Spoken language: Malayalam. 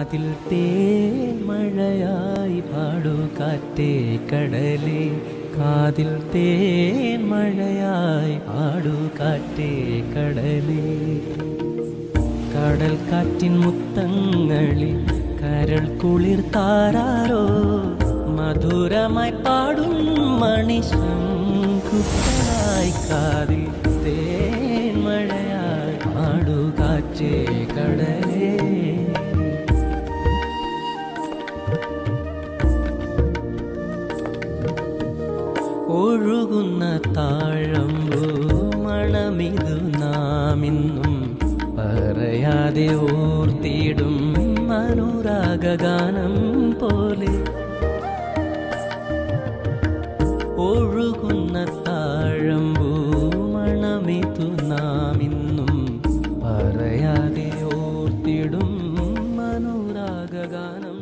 കാതിൽ തേൻ മഴയായി പാടൂ കാറ്റേ കടലേ, കാതിൽ തേൻ മഴയായി പാടൂ കാറ്റേ കടലേ. കടൽ കാറ്റിൻ മുത്തങ്ങളിൽ കരൾ കുളിർ താരാരോ, മധുരമായി പാടും മണിശങ്കുകളായി. കാതിൽ തേൻ മഴയായി പാടൂ കാറ്റേ കടലേ. ഒഴുകുന്ന താഴമ്പൂ മണമിതു നാമിന്നും പറയാതെ ഓർത്തിടും അനുരാഗാനം പോലെ. ഒഴുകുന്ന താഴമ്പൂ മണമിതു നാമിന്നും പറയാതെ ഓർത്തിടും അനുരാഗാനം.